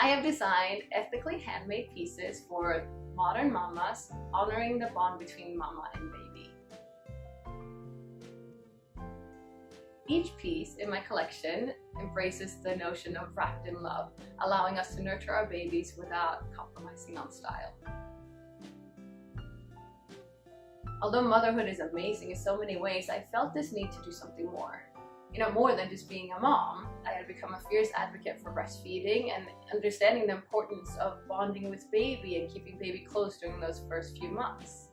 I have designed ethically handmade pieces for modern mamas, honoring the bond between mama and baby. Each piece in my collection embraces the notion of wrapped in love, allowing us to nurture our babies without compromising on style. Although motherhood is amazing in so many ways, I felt this need to do something more. More than just being a mom, I had become a fierce advocate for breastfeeding and understanding the importance of bonding with baby and keeping baby close during those first few months.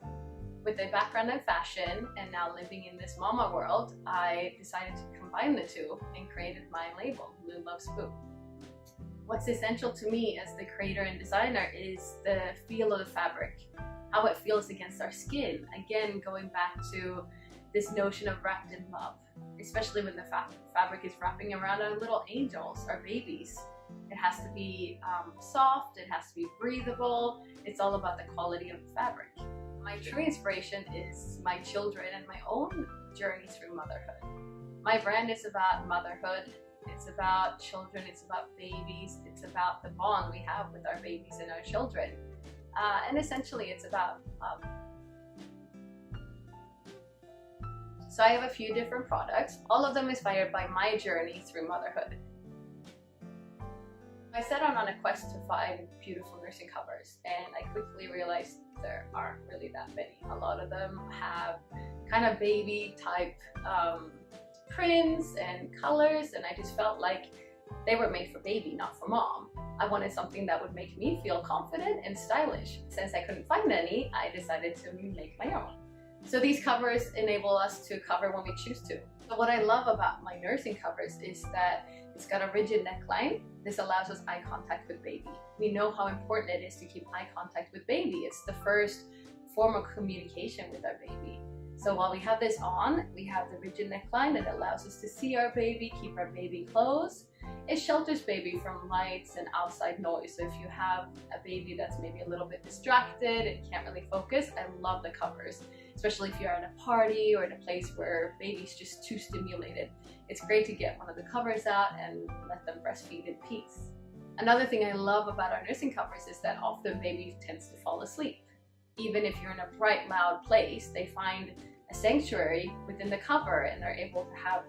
With a background in fashion and now living in this mama world, I decided to combine the two and created my label, Luu Loves Boo. What's essential to me as the creator and designer is the feel of the fabric, how it feels against our skin. Again, going back to this notion of wrapped in love, especially when the fabric is wrapping around our little angels, our babies. It has to be soft, it has to be breathable. It's all about the quality of the fabric. My true inspiration is my children and my own journey through motherhood. My brand is about motherhood, it's about children, it's about babies, it's about the bond we have with our babies and our children. And essentially it's about love. So I have a few different products, all of them inspired by my journey through motherhood. I set out on a quest to find beautiful nursing covers, and I quickly realized there aren't really that many. A lot of them have kind of baby type prints and colors, and I just felt like they were made for baby, not for mom. I wanted something that would make me feel confident and stylish. Since I couldn't find any, I decided to make my own. So these covers enable us to cover when we choose to. So what I love about my nursing covers is that it's got a rigid neckline. This allows us eye contact with baby. We know how important it is to keep eye contact with baby. It's the first form of communication with our baby. So while we have this on, we have the rigid neckline that allows us to see our baby, keep our baby close. It shelters baby from lights and outside noise. So if you have a baby that's maybe a little bit distracted and can't really focus, I love the covers. Especially if you're at a party or in a place where baby's just too stimulated. It's great to get one of the covers out and let them breastfeed in peace. Another thing I love about our nursing covers is that often baby tends to fall asleep. Even if you're in a bright, loud place, they find a sanctuary within the cover and they're able to have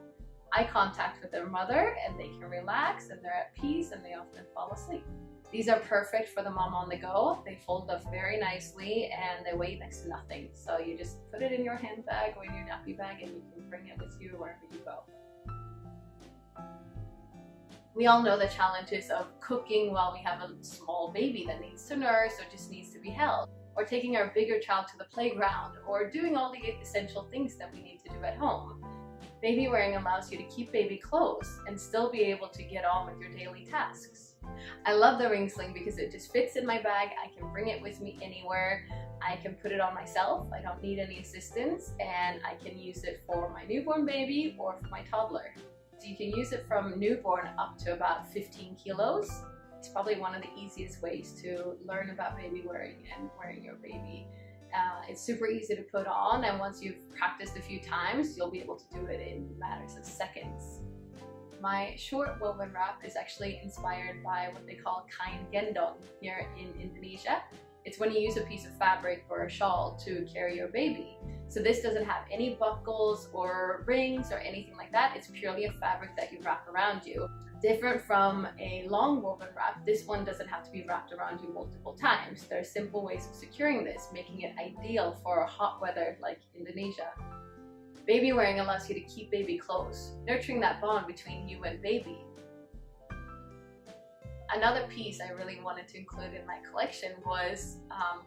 eye contact with their mother and they can relax and they're at peace and they often fall asleep. These are perfect for the mom on the go. They fold up very nicely and they weigh next to nothing. So you just put it in your handbag or in your nappy bag and you can bring it with you wherever you go. We all know the challenges of cooking while we have a small baby that needs to nurse or just needs to be held, or taking our bigger child to the playground, or doing all the essential things that we need to do at home. Baby wearing allows you to keep baby close and still be able to get on with your daily tasks. I love the ring sling because it just fits in my bag. I can bring it with me anywhere. I can put it on myself. I don't need any assistance, and I can use it for my newborn baby or for my toddler. So you can use it from newborn up to about 15 kilos. It's probably one of the easiest ways to learn about baby wearing and wearing your baby. It's super easy to put on, and once you've practiced a few times, you'll be able to do it in matters of seconds. My short woven wrap is actually inspired by what they call kain gendong here in Indonesia. It's when you use a piece of fabric or a shawl to carry your baby. So this doesn't have any buckles or rings or anything like that. It's purely a fabric that you wrap around you. Different from a long woven wrap, this one doesn't have to be wrapped around you multiple times. There are simple ways of securing this, making it ideal for hot weather like Indonesia. Baby wearing allows you to keep baby close, nurturing that bond between you and baby. Another piece I really wanted to include in my collection was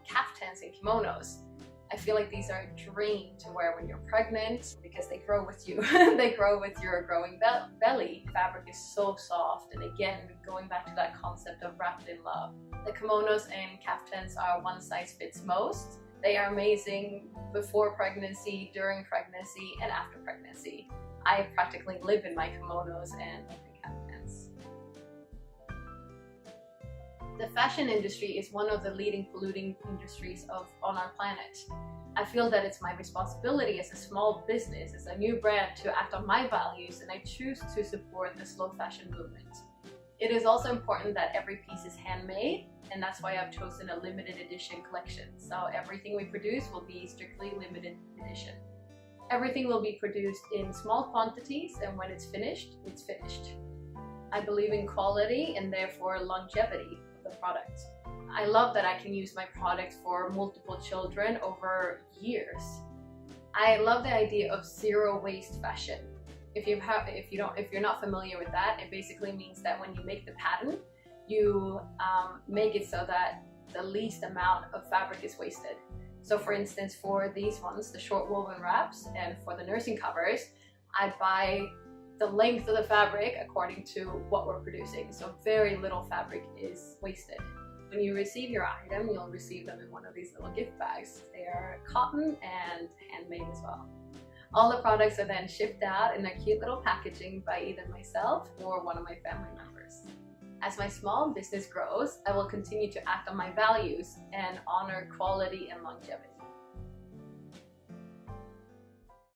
kaftans and kimonos. I feel like these are a dream to wear when you're pregnant because they grow with you. They grow with your growing belly. The fabric is so soft, and again, going back to that concept of wrapped in love. The kimonos and kaftans are one size fits most. They are amazing before pregnancy, during pregnancy, and after pregnancy. I practically live in my kimonos and kaftans. The fashion industry is one of the leading polluting industries on our planet. I feel that it's my responsibility as a small business, as a new brand, to act on my values, and I choose to support the slow fashion movement. It is also important that every piece is handmade, and that's why I've chosen a limited edition collection. So everything we produce will be strictly limited edition. Everything will be produced in small quantities, and when it's finished, it's finished. I believe in quality and therefore longevity of the product. I love that I can use my product for multiple children over years. I love the idea of zero waste fashion. If you're not familiar with that, it basically means that when you make the pattern, you make it so that the least amount of fabric is wasted. So for instance, for these ones, the short woven wraps, and for the nursing covers, I buy the length of the fabric according to what we're producing. So very little fabric is wasted. When you receive your item, you'll receive them in one of these little gift bags. They are cotton and handmade as well. All the products are then shipped out in a cute little packaging by either myself or one of my family members. As my small business grows, I will continue to act on my values and honor quality and longevity.